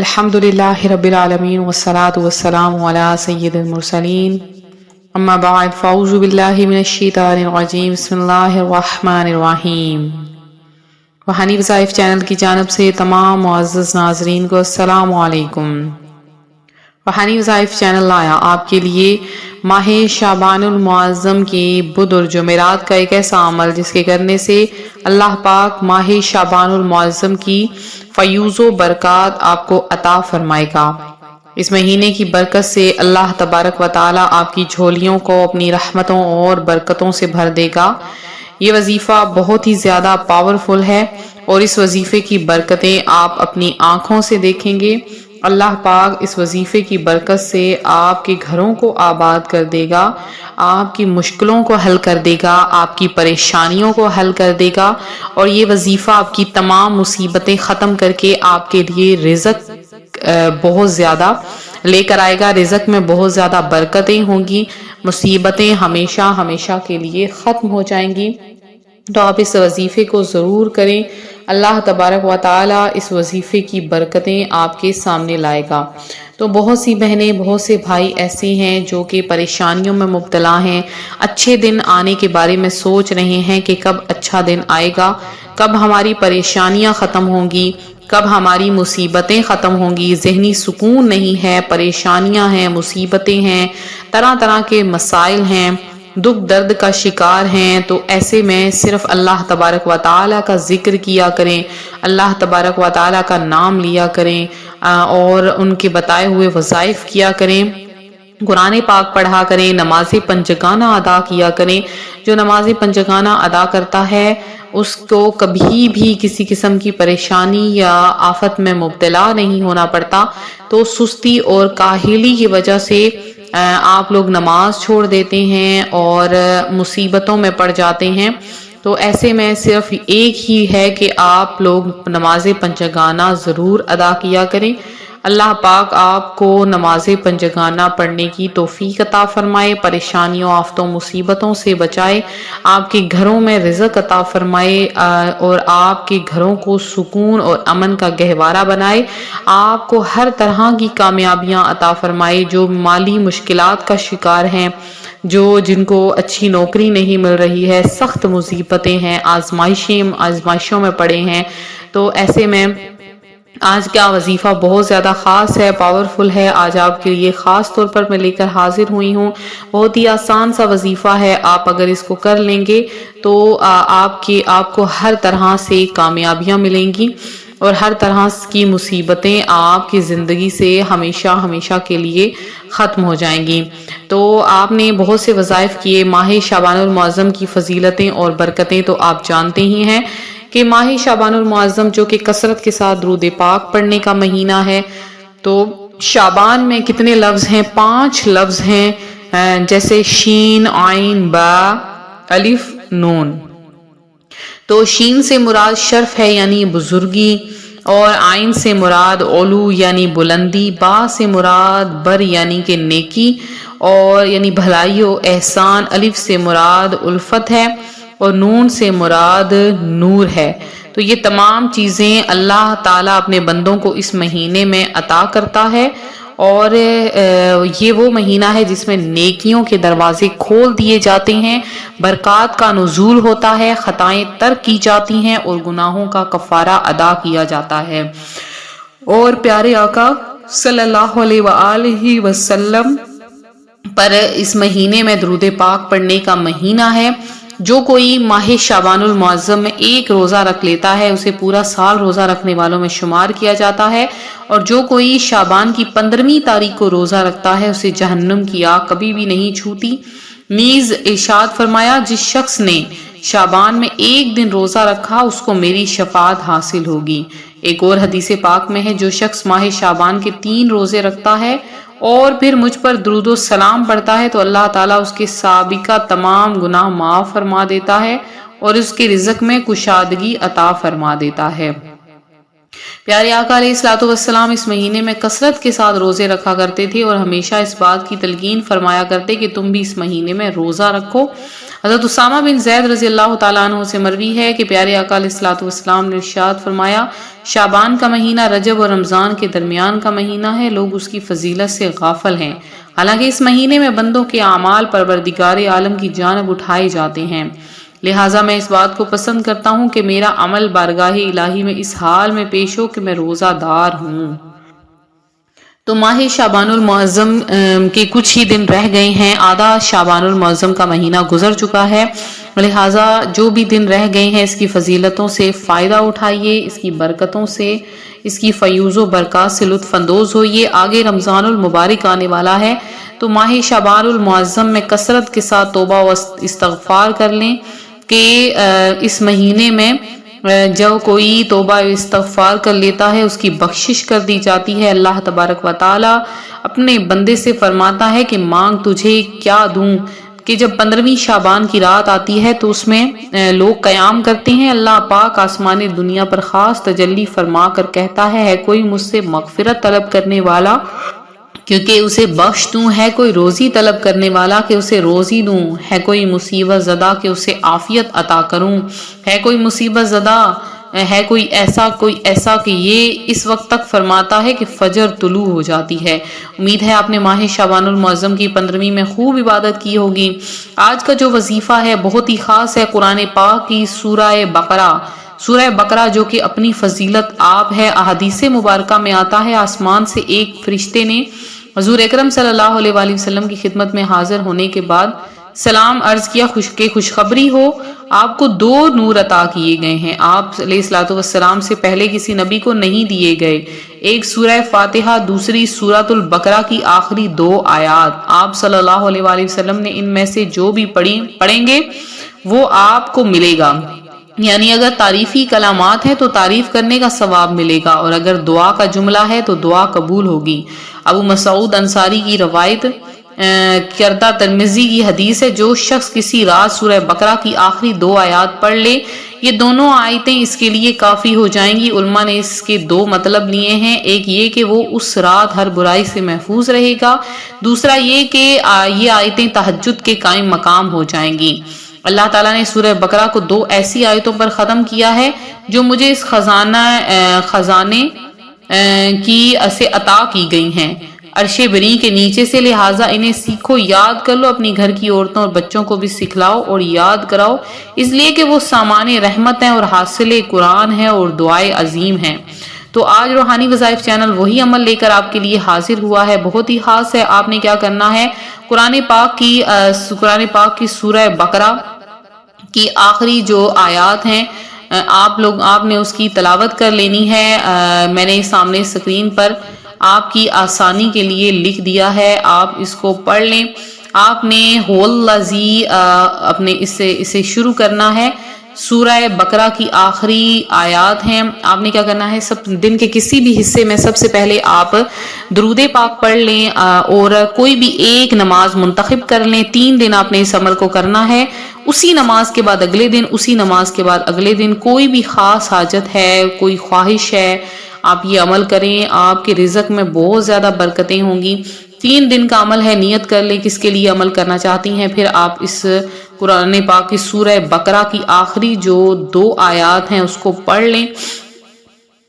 الحمدللہ رب العالمین والصلاة والسلام علی سید المرسلین اما بعد فاعوذ باللہ من الشیطان الرجیم بسم اللہ الرحمن الرحیم۔ روحانی وظائف چینل کی جانب سے تمام معزز ناظرین کو السلام علیکم۔ روحانی وظائف چینل لایا آپ کے لیے ماہ شعبان المعظم کی بدھ اور جمعرات کا ایک ایسا عمل جس کے کرنے سے اللہ پاک ماہ شعبان المعظم کی فیوز و برکات آپ کو عطا فرمائے گا۔ اس مہینے کی برکت سے اللہ تبارک و تعالی آپ کی جھولیوں کو اپنی رحمتوں اور برکتوں سے بھر دے گا۔ یہ وظیفہ بہت ہی زیادہ پاورفل ہے اور اس وظیفے کی برکتیں آپ اپنی آنکھوں سے دیکھیں گے۔ اللہ پاک اس وظیفے کی برکت سے آپ کے گھروں کو آباد کر دے گا، آپ کی مشکلوں کو حل کر دے گا، آپ کی پریشانیوں کو حل کر دے گا، اور یہ وظیفہ آپ کی تمام مصیبتیں ختم کر کے آپ کے لیے رزق بہت زیادہ لے کر آئے گا۔ رزق میں بہت زیادہ برکتیں ہوں گی، مصیبتیں ہمیشہ ہمیشہ کے لیے ختم ہو جائیں گی۔ تو آپ اس وظیفے کو ضرور کریں، اللہ تبارک و تعالی اس وظیفے کی برکتیں آپ کے سامنے لائے گا۔ تو بہت سی بہنیں، بہت سے بھائی ایسے ہیں جو کہ پریشانیوں میں مبتلا ہیں، اچھے دن آنے کے بارے میں سوچ رہے ہیں کہ کب اچھا دن آئے گا، کب ہماری پریشانیاں ختم ہوں گی، کب ہماری مصیبتیں ختم ہوں گی۔ ذہنی سکون نہیں ہے، پریشانیاں ہیں، مصیبتیں ہیں، طرح طرح کے مسائل ہیں، دکھ درد کا شکار ہیں۔ تو ایسے میں صرف اللہ تبارک و تعالی کا ذکر کیا کریں، اللہ تبارک و تعالی کا نام لیا کریں اور ان کے بتائے ہوئے وظائف کیا کریں، قرآن پاک پڑھا کریں، نماز پنجگانہ ادا کیا کریں۔ جو نماز پنجگانہ ادا کرتا ہے اس کو کبھی بھی کسی قسم کی پریشانی یا آفت میں مبتلا نہیں ہونا پڑتا۔ تو سستی اور کاہلی کی وجہ سے آپ لوگ نماز چھوڑ دیتے ہیں اور مصیبتوں میں پڑ جاتے ہیں۔ تو ایسے میں صرف ایک ہی ہے کہ آپ لوگ نماز پنجگانہ ضرور ادا کیا کریں۔ اللہ پاک آپ کو نماز پنجگانہ پڑھنے کی توفیق عطا فرمائے، پریشانیوں، آفتوں، مصیبتوں سے بچائے، آپ کے گھروں میں رزق عطا فرمائے اور آپ کے گھروں کو سکون اور امن کا گہوارہ بنائے، آپ کو ہر طرح کی کامیابیاں عطا فرمائے۔ جو مالی مشکلات کا شکار ہیں، جن کو اچھی نوکری نہیں مل رہی ہے، سخت مصیبتیں ہیں، آزمائشوں میں پڑے ہیں، تو ایسے میں آج کا وظیفہ بہت زیادہ خاص ہے، پاورفل ہے۔ آج آپ کے لیے خاص طور پر میں لے کر حاضر ہوئی ہوں۔ بہت ہی آسان سا وظیفہ ہے، آپ اگر اس کو کر لیں گے تو آپ کو ہر طرح سے کامیابیاں ملیں گی اور ہر طرح کی مصیبتیں آپ کی زندگی سے ہمیشہ ہمیشہ کے لیے ختم ہو جائیں گی۔ تو آپ نے بہت سے وظائف کیے۔ ماہ شعبان المعظم کی فضیلتیں اور برکتیں تو آپ جانتے ہی ہیں کہ ماہ شعبان المعظم جو کہ کثرت کے ساتھ درود پاک پڑھنے کا مہینہ ہے۔ تو شعبان میں کتنے لفظ ہیں؟ 5 لفظ ہیں، جیسے شین، عین، با، الف، نون۔ تو شین سے مراد شرف ہے یعنی بزرگی، اور عین سے مراد علو یعنی بلندی، با سے مراد بر یعنی کہ نیکی اور یعنی بھلائی و احسان، الف سے مراد الفت ہے اور نون سے مراد نور ہے۔ تو یہ تمام چیزیں اللہ تعالیٰ اپنے بندوں کو اس مہینے میں عطا کرتا ہے، اور یہ وہ مہینہ ہے جس میں نیکیوں کے دروازے کھول دیے جاتے ہیں، برکات کا نزول ہوتا ہے، خطائیں ترک کی جاتی ہیں اور گناہوں کا کفارہ ادا کیا جاتا ہے۔ اور پیارے آقا صلی اللہ علیہ وآلہ وسلم پر اس مہینے میں درود پاک پڑھنے کا مہینہ ہے۔ جو کوئی ماہ شعبان المعظم میں ایک روزہ رکھ لیتا ہے اسے پورا سال روزہ رکھنے والوں میں شمار کیا جاتا ہے، اور جو کوئی شعبان کی 15ویں تاریخ کو روزہ رکھتا ہے اسے جہنم کی آگ کبھی بھی نہیں چھوتی۔ نیز ارشاد فرمایا، جس شخص نے شعبان میں ایک دن روزہ رکھا اس کو میری شفاعت حاصل ہوگی۔ ایک اور حدیث پاک میں ہے، جو شخص ماہ شعبان کے 3 روزے رکھتا ہے اور پھر مجھ پر درود و سلام پڑھتا ہے تو اللہ تعالیٰ اس کے سابقہ تمام گناہ معاف فرما دیتا ہے اور اس کے رزق میں کشادگی عطا فرما دیتا ہے۔ پیارے آقا علیہ الصلوۃ والسلام اس مہینے میں کثرت کے ساتھ روزے رکھا کرتے تھے اور ہمیشہ اس بات کی تلقین فرمایا کرتے کہ تم بھی اس مہینے میں روزہ رکھو۔ حضرت اسامہ بن زید رضی اللہ تعالیٰ عنہ سے مروی ہے کہ پیارے آقا علیہ الصلوۃ والسلام نے ارشاد فرمایا، شعبان کا مہینہ رجب اور رمضان کے درمیان کا مہینہ ہے، لوگ اس کی فضیلت سے غافل ہیں، حالانکہ اس مہینے میں بندوں کے اعمال پروردگار عالم کی جانب اٹھائے جاتے ہیں، لہٰذا میں اس بات کو پسند کرتا ہوں کہ میرا عمل بارگاہ الہی میں اس حال میں پیش ہو کہ میں روزہ دار ہوں۔ تو ماہ شعبان المعظم کے کچھ ہی دن رہ گئے ہیں، آدھا شعبان المعظم کا مہینہ گزر چکا ہے، لہٰذا جو بھی دن رہ گئے ہیں اس کی فضیلتوں سے فائدہ اٹھائیے، اس کی برکتوں سے، اس کی فیوز و برکات سے لطف اندوز ہوئیے۔ آگے رمضان المبارک آنے والا ہے، تو ماہ شعبان المعظم میں کثرت کے ساتھ توبہ و استغفار کر لیں کہ اس مہینے میں جو کوئی توبہ استغفار کر لیتا ہے اس کی بخشش کر دی جاتی ہے۔ اللہ تبارک و تعالی اپنے بندے سے فرماتا ہے کہ مانگ تجھے کیا دوں، کہ جب 15ویں شعبان کی رات آتی ہے تو اس میں لوگ قیام کرتے ہیں، اللہ پاک آسمان دنیا پر خاص تجلی فرما کر کہتا ہے کوئی مجھ سے مغفرت طلب کرنے والا کیونکہ اسے بخش دوں، ہے کوئی روزی طلب کرنے والا کہ اسے روزی دوں، ہے کوئی مصیبت زدہ کہ اسے عافیت عطا کروں، ہے کوئی مصیبت زدہ، ہے کوئی ایسا کہ یہ اس وقت تک فرماتا ہے کہ فجر طلوع ہو جاتی ہے۔ امید ہے آپ نے ماہ شعبان المعظم کی 15ویں میں خوب عبادت کی ہوگی۔ آج کا جو وظیفہ ہے بہت ہی خاص ہے، قرآن پاک کی سورہ بقرہ جو کہ اپنی فضیلت آپ ہے، احادیث مبارکہ میں آتا ہے آسمان سے ایک فرشتے نے حضور اکرم صلی اللہ علیہ وآلہ وسلم کی خدمت میں حاضر ہونے کے بعد سلام عرض کیا، خوشخبری ہو، آپ کو 2 نور عطا کیے گئے ہیں، آپ علیہ الصلوۃ والسلام سے پہلے کسی نبی کو نہیں دیے گئے، ایک سورہ فاتحہ، دوسری سورۃ البقرہ کی آخری 2 آیات۔ آپ صلی اللہ علیہ وآلہ وسلم نے ان میں سے جو بھی پڑھیں گے وہ آپ کو ملے گا، یعنی اگر تعریفی کلامات ہیں تو تعریف کرنے کا ثواب ملے گا، اور اگر دعا کا جملہ ہے تو دعا قبول ہوگی۔ ابو مسعود انصاری کی روایت کردہ ترمذی کی حدیث ہے، جو شخص کسی رات سورہ بقرہ کی آخری 2 آیات پڑھ لے، یہ دونوں آیتیں اس کے لیے کافی ہو جائیں گی۔ علماء نے اس کے 2 مطلب لیے ہیں، ایک یہ کہ وہ اس رات ہر برائی سے محفوظ رہے گا، دوسرا یہ کہ یہ آیتیں تہجد کے قائم مقام ہو جائیں گی۔ اللہ تعالیٰ نے سورہ بقرہ کو 2 ایسی آیتوں پر ختم کیا ہے جو مجھے اس خزانے کی سے عطا کی گئی ہیں عرش بری کے نیچے سے، لہٰذا انہیں سیکھو، یاد کر لو، اپنی گھر کی عورتوں اور بچوں کو بھی سکھلاؤ اور یاد کراؤ، اس لیے کہ وہ سامان رحمت ہیں اور حاصل قرآن ہے اور دعائے عظیم ہیں۔ تو آج روحانی وظائف چینل وہی عمل لے کر آپ کے لیے حاضر ہوا ہے، بہت ہی خاص ہے۔ آپ نے کیا کرنا ہے، قرآن پاک کی سورہ بقرہ کی آخری جو آیات ہیں آپ نے اس کی تلاوت کر لینی ہے۔ میں نے سامنے اسکرین پر آپ کی آسانی کے لیے لکھ دیا ہے، آپ اس کو پڑھ لیں۔ آپ نے اپنے اسے شروع کرنا ہے، سورہ بقرہ کی آخری آیات ہیں۔ آپ نے کیا کرنا ہے، سب دن کے کسی بھی حصے میں سب سے پہلے آپ درود پاک پڑھ لیں اور کوئی بھی ایک نماز منتخب کر لیں۔ 3 دن آپ نے اس عمل کو کرنا ہے، اسی نماز کے بعد اگلے دن، اسی نماز کے بعد اگلے دن۔ کوئی بھی خاص حاجت ہے، کوئی خواہش ہے، آپ یہ عمل کریں، آپ کے رزق میں بہت زیادہ برکتیں ہوں گی۔ 3 دن کا عمل ہے، نیت کر لیں کس کے لیے عمل کرنا چاہتی ہیں، پھر آپ اس قرآن پاک کی سورہ بقرہ کی آخری جو 2 آیات ہیں اس کو پڑھ لیں۔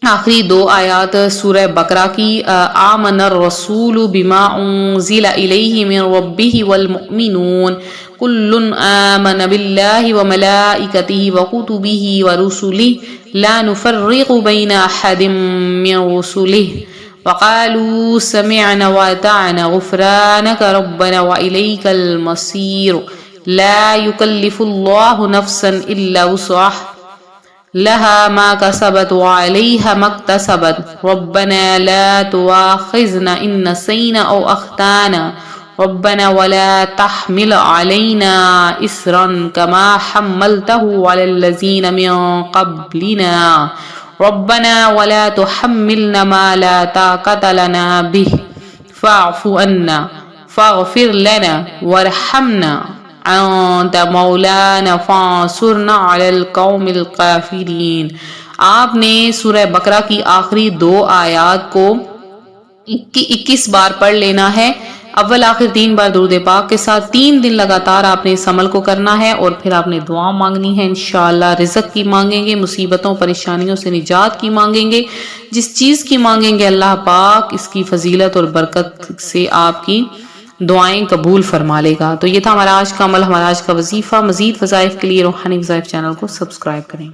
آخری 2 آیات سورہ بقرہ کی، آمن الرسول بما انزل الیہ من ربہ والمؤمنون کل آمن باللہ وملائکتہ وکتبہ ورسلہ لا نفرق بین احد من رسلہ وقالوا سمعنا واطعنا غفرانک ربنا والیک المصیر لا یکلف اللہ نفسا الا وسعها لها ما كسبت وعليها ما اكتسبت ربنا لا تؤاخذنا إن نسينا أو أخطأنا ربنا ولا تحمل علينا إصرا كما حملته على الذين من قبلنا ربنا ولا تحملنا ما لا طاقة لنا به فاعف عنا فاغفر لنا وارحمنا انت مولانا فانصرنا علی القوم الکافرین۔ آپ نے سورہ بقرہ کی آخری 2 آیات کو 21 بار پڑھ لینا ہے۔ اول آخر 3 بار درود پاک کے ساتھ 3 دن لگاتار آپ نے اس عمل کو کرنا ہے، اور پھر آپ نے دعا مانگنی ہے۔ انشاءاللہ رزق کی مانگیں گے، مصیبتوں پریشانیوں سے نجات کی مانگیں گے، جس چیز کی مانگیں گے اللہ پاک اس کی فضیلت اور برکت سے آپ کی دعائیں قبول فرما لے گا۔ تو یہ تھا ہمارا آج کا عمل، ہمارا آج کا وظیفہ۔ مزید وظائف کے لیے روحانی وظائف چینل کو سبسکرائب کریں۔